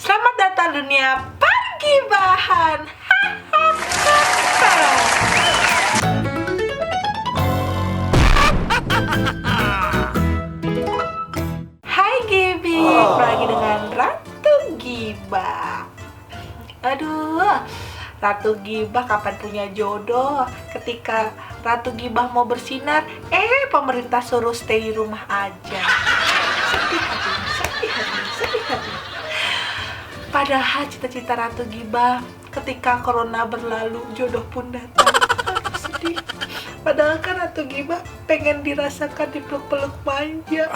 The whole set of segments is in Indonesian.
Selamat datang dunia pergibahan. Hai Gibi, lagi dengan Ratu Gibah. Aduh, Ratu Gibah kapan punya jodoh? Ketika Ratu Gibah mau bersinar, pemerintah suruh stay di rumah aja. Sedih hati, sedih hati, sedih hati. Padahal cita-cita Ratu Gibah ketika corona berlalu, jodoh pun datang. Aduh, sedih. Padahal kan Ratu Gibah pengen dirasakan dipeluk-peluk manja.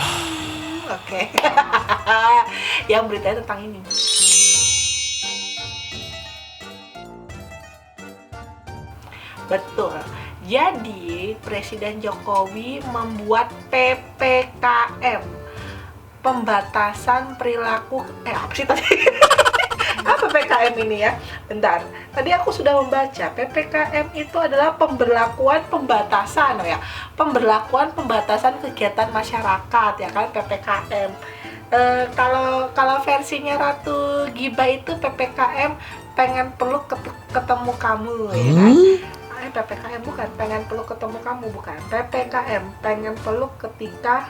Oke. Yang beritanya tentang ini. Betul. Jadi Presiden Jokowi membuat PPKM, pembatasan perilaku. Apa sih tadi? Apa PPKM ini ya? Bentar. Tadi aku sudah membaca. PPKM itu adalah pemberlakuan pembatasan, ya. Pemberlakuan pembatasan kegiatan masyarakat, ya kan, PPKM. Kalau versinya Ratu Gibah itu PPKM pengen peluk ketemu kamu, ya kan? PPKM bukan pengen peluk ketemu kamu, bukan. PPKM pengen peluk ketika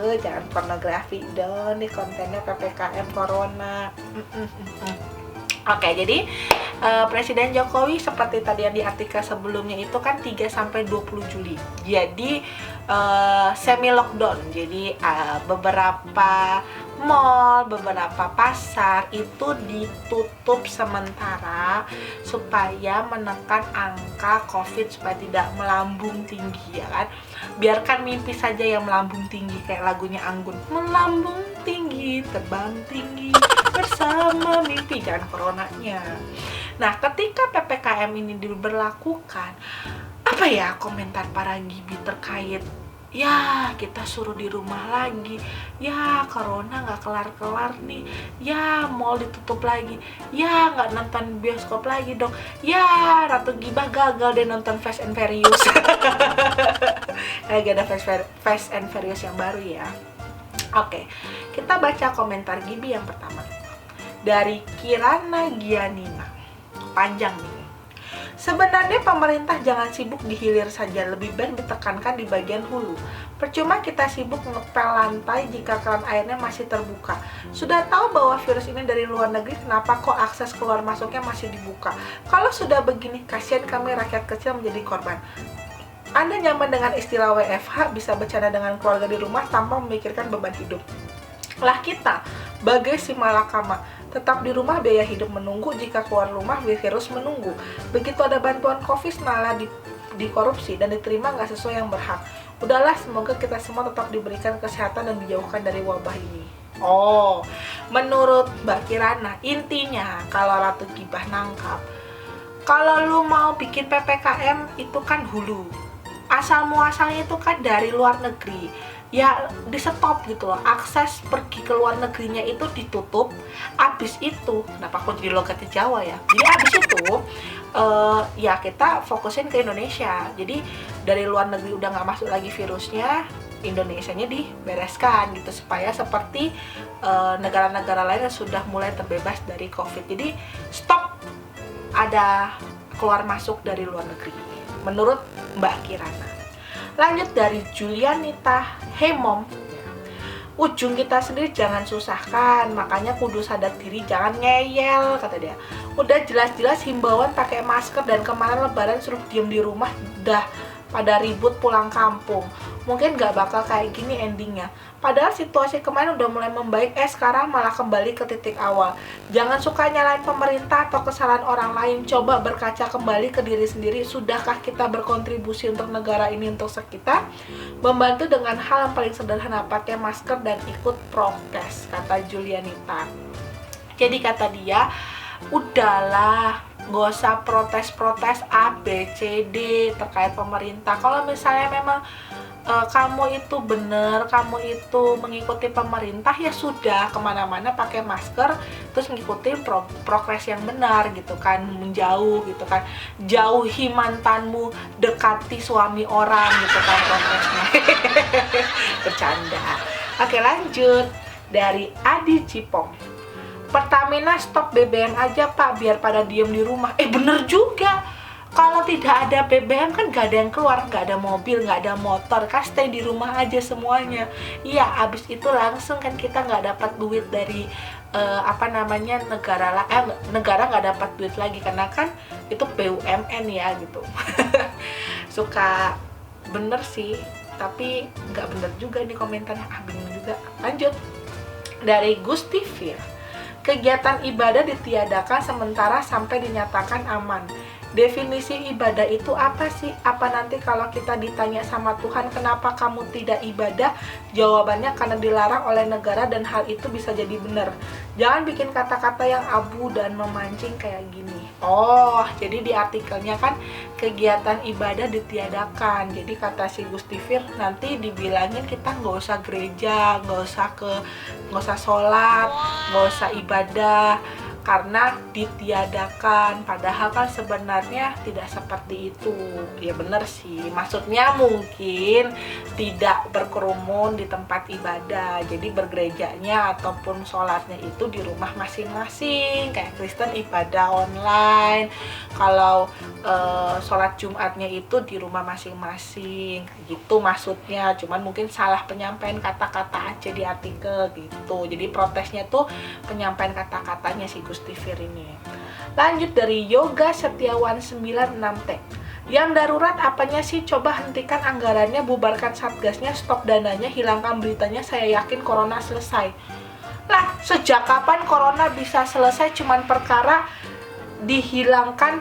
jangan pornografi dong, nih kontennya PPKM Corona. Oke, jadi Presiden Jokowi seperti tadi yang di artikel sebelumnya itu kan 3-20 Juli. Jadi semi lockdown. Jadi beberapa mall, beberapa pasar itu ditutup sementara supaya menekan angka COVID supaya tidak melambung tinggi, ya kan. Biarkan mimpi saja yang melambung tinggi, kayak lagunya Anggun. Melambung tinggi, terbang tinggi bersama mimpi, jangan coronanya. Nah, ketika PPKM ini diberlakukan, apa ya komentar para Gibi terkait, ya kita suruh di rumah lagi, ya corona nggak kelar-kelar nih, ya mall ditutup lagi, ya nggak nonton bioskop lagi dong, ya Ratu Gibah gagal deh nonton Fast and Furious. Lagi ada Fast and Furious yang baru ya. Oke, kita baca komentar Gibi yang pertama dari Kirana Gianina. Panjang nih. Sebenarnya pemerintah jangan sibuk di hilir saja, lebih baik ditekankan di bagian hulu. Percuma kita sibuk ngepel lantai jika keran airnya masih terbuka. Sudah tahu bahwa virus ini dari luar negeri, kenapa kok akses keluar masuknya masih dibuka? Kalau sudah begini, kasihan kami rakyat kecil menjadi korban. Anda nyaman dengan istilah WFH, bisa bercanda dengan keluarga di rumah tanpa memikirkan beban hidup. Lah kita, bagai si malakama, tetap di rumah, biaya hidup menunggu, jika keluar rumah virus menunggu. Begitu ada bantuan COVID malah dikorupsi dan diterima nggak sesuai yang berhak. Udahlah, semoga kita semua tetap diberikan kesehatan dan dijauhkan dari wabah ini. Oh, menurut Mbak Kirana, intinya kalau Ratu Gibah nangkap, kalau lu mau bikin PPKM itu kan hulu, asal muasalnya itu kan dari luar negeri. Ya di stop gitu loh, akses pergi ke luar negerinya itu ditutup. Abis itu, kenapa aku jadi logatnya Jawa ya? Jadi abis itu ya kita fokusin ke Indonesia. Jadi dari luar negeri udah nggak masuk lagi virusnya, Indonesianya dibereskan gitu, supaya seperti negara-negara lain yang sudah mulai terbebas dari COVID. Jadi stop ada keluar masuk dari luar negeri, menurut Mbak Kirana. Lanjut dari Julianita, hey mom, ujung kita sendiri jangan susahkan, makanya kudu sadar diri, jangan ngeyel, kata dia. Udah jelas-jelas himbauan pakai masker dan kemarin lebaran suruh diem di rumah, dah pada ribut pulang kampung. Mungkin gak bakal kayak gini endingnya. Padahal situasi kemarin udah mulai membaik, sekarang malah kembali ke titik awal. Jangan suka nyalain pemerintah atau kesalahan orang lain. Coba berkaca kembali ke diri sendiri. Sudahkah kita berkontribusi untuk negara ini, untuk sekitar? Membantu dengan hal yang paling sederhana, pakai masker dan ikut prokes, kata Julianita. Jadi kata dia, udahlah, nggak usah protes-protes A, B, C, D terkait pemerintah. Kalau misalnya memang kamu itu benar, kamu itu mengikuti pemerintah, ya sudah, kemana-mana pakai masker, terus ngikutin progres yang benar gitu kan, menjauh gitu kan, jauhi mantanmu, dekati suami orang gitu kan progresnya. Bercanda. Oke, lanjut. Dari Adi Cipong. Pertamina stop BBM aja Pak, biar pada diem di rumah. Bener juga. Kalau tidak ada BBM kan gak ada yang keluar, gak ada mobil, gak ada motor, kan stay di rumah aja semuanya. Iya, abis itu langsung kan kita gak dapat duit dari negara nggak dapat duit lagi karena kan itu BUMN ya gitu. Suka bener sih, tapi nggak bener juga nih komentarnya. Bingung juga. Lanjut. Dari Gusti Fir. Kegiatan ibadah ditiadakan sementara sampai dinyatakan aman. Definisi ibadah itu apa sih? Apa nanti kalau kita ditanya sama Tuhan kenapa kamu tidak ibadah? Jawabannya karena dilarang oleh negara dan hal itu bisa jadi benar. Jangan bikin kata-kata yang abu dan memancing kayak gini. Oh, jadi di artikelnya kan kegiatan ibadah ditiadakan. Jadi kata si Gusti Fir nanti dibilangin kita nggak usah gereja, nggak usah sholat, nggak usah ibadah karena ditiadakan, padahal kan sebenarnya tidak seperti itu. Ya bener sih, maksudnya mungkin tidak berkerumun di tempat ibadah, jadi bergerejanya ataupun sholatnya itu di rumah masing-masing. Kayak Kristen ibadah online, kalau sholat Jumatnya itu di rumah masing-masing gitu maksudnya. Cuman mungkin salah penyampaian kata-kata aja di artikel gitu, jadi protesnya tuh penyampaian kata-katanya sih Gusti Fir ini. Lanjut dari Yoga Setiawan 96T. Yang darurat apanya sih? Coba hentikan anggarannya, bubarkan satgasnya, stop dananya, hilangkan beritanya, saya yakin corona selesai. Lah, sejak kapan corona bisa selesai? Cuman perkara dihilangkan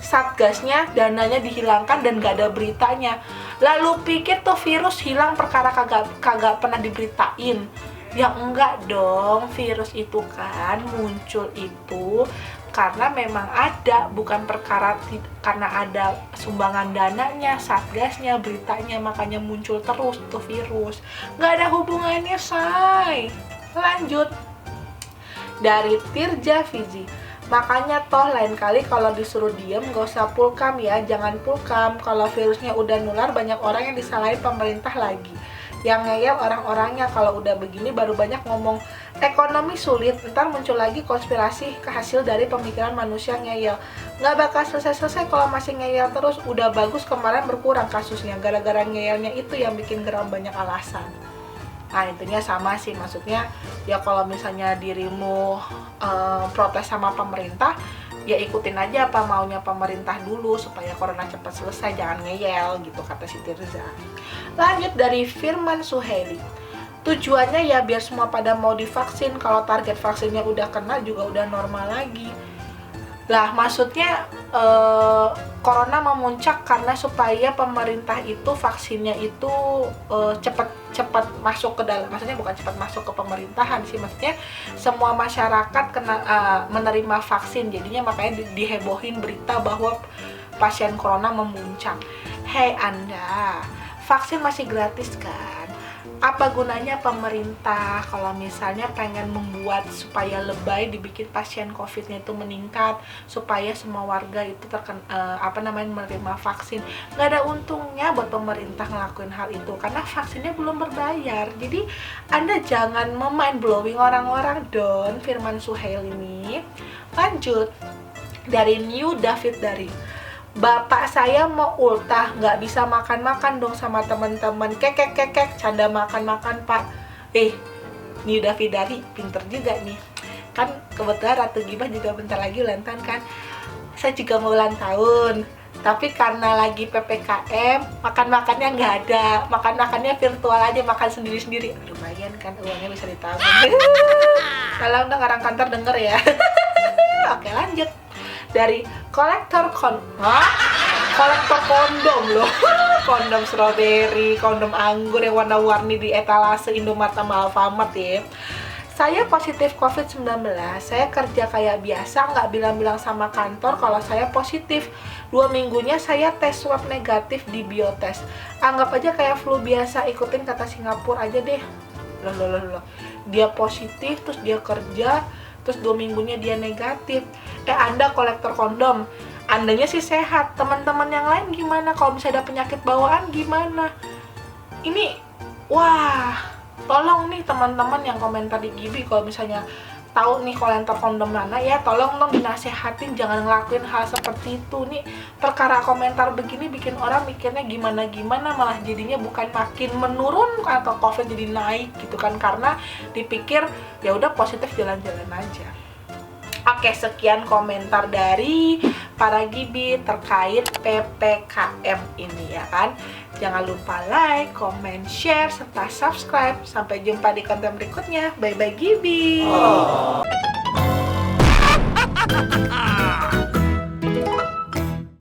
satgasnya, dananya dihilangkan dan gak ada beritanya. Lalu pikir tuh virus hilang perkara kagak pernah diberitain? Ya enggak dong, virus itu kan muncul itu karena memang ada, bukan perkara karena ada sumbangan dananya, satgasnya, beritanya, makanya muncul terus tuh virus. Nggak ada hubungannya, say. Lanjut. Dari Tirja Fiji. Makanya toh lain kali kalau disuruh diem gak usah pulkam ya, jangan pulkam. Kalau virusnya udah nular banyak orang yang disalahin pemerintah lagi. Yang ngeyel orang-orangnya. Kalau udah begini baru banyak ngomong ekonomi sulit, ntar muncul lagi konspirasi kehasil dari pemikiran manusia ngeyel. Nggak bakal selesai-selesai kalau masih ngeyel terus. Udah bagus kemarin berkurang kasusnya, gara-gara ngeyelnya itu yang bikin geram banyak alasan. Nah intinya sama sih, maksudnya ya kalau misalnya dirimu protes sama pemerintah, ya ikutin aja apa maunya pemerintah dulu supaya corona cepat selesai, jangan ngeyel gitu, kata si Tirza. Lanjut dari Firman Suheli. Tujuannya ya biar semua pada mau divaksin, kalau target vaksinnya udah kena juga udah normal lagi. Lah maksudnya corona memuncak karena supaya pemerintah itu vaksinnya itu cepat masuk ke dalam, maksudnya bukan cepat masuk ke pemerintahan sih, maksudnya semua masyarakat menerima vaksin, jadinya makanya dihebohin berita bahwa pasien corona memuncak. Hei Anda, vaksin masih gratis kan? Apa gunanya pemerintah kalau misalnya pengen membuat supaya lebay, dibikin pasien COVID-nya itu meningkat supaya semua warga itu menerima vaksin? Nggak ada untungnya buat pemerintah ngelakuin hal itu karena vaksinnya belum berbayar. Jadi Anda jangan mind blowing orang-orang don, Firman Suhail ini. Lanjut dari New David dari Bapak saya mau ultah, nggak bisa makan-makan dong sama teman-teman. Kek, canda makan-makan pak. New David dari pinter juga nih. Kan kebetulan Ratu Gibah juga bentar lagi ulang tahun kan. Saya juga mau ulang tahun. Tapi karena lagi PPKM, makan-makannya nggak ada. Makan-makannya virtual aja, makan sendiri-sendiri. Lumayan kan, uangnya bisa ditabung. Kalau dong orang kantor denger ya. Oke lanjut. Dari kolektor kondom loh. Kondom strawberry, kondom anggur yang warna-warni di etalase Indomaret sama Alfamart ya. Saya positif COVID-19, saya kerja kayak biasa, nggak bilang-bilang sama kantor kalau saya positif. 2 minggunya saya tes swab negatif di Biotest. Anggap aja kayak flu biasa, ikutin kata Singapura aja deh. Loh. Dia positif, terus dia kerja, terus 2 minggunya dia negatif. Anda kolektor kondom, Andanya sih sehat, teman-teman yang lain gimana? Kalau misalnya ada penyakit bawaan gimana? Ini, wah, tolong nih teman-teman yang komentar di Gibi, kalau misalnya tahu nih komentar kondom mana ya, tolong dong dinasehatin jangan ngelakuin hal seperti itu nih. Perkara komentar begini bikin orang mikirnya gimana-gimana, malah jadinya bukan makin menurun atau COVID jadi naik gitu kan, karena dipikir ya udah positif jalan-jalan aja. Oke, sekian komentar dari para Gibi terkait PPKM ini ya kan. Jangan lupa like, comment, share, serta subscribe. Sampai jumpa di konten berikutnya. Bye-bye Gibi.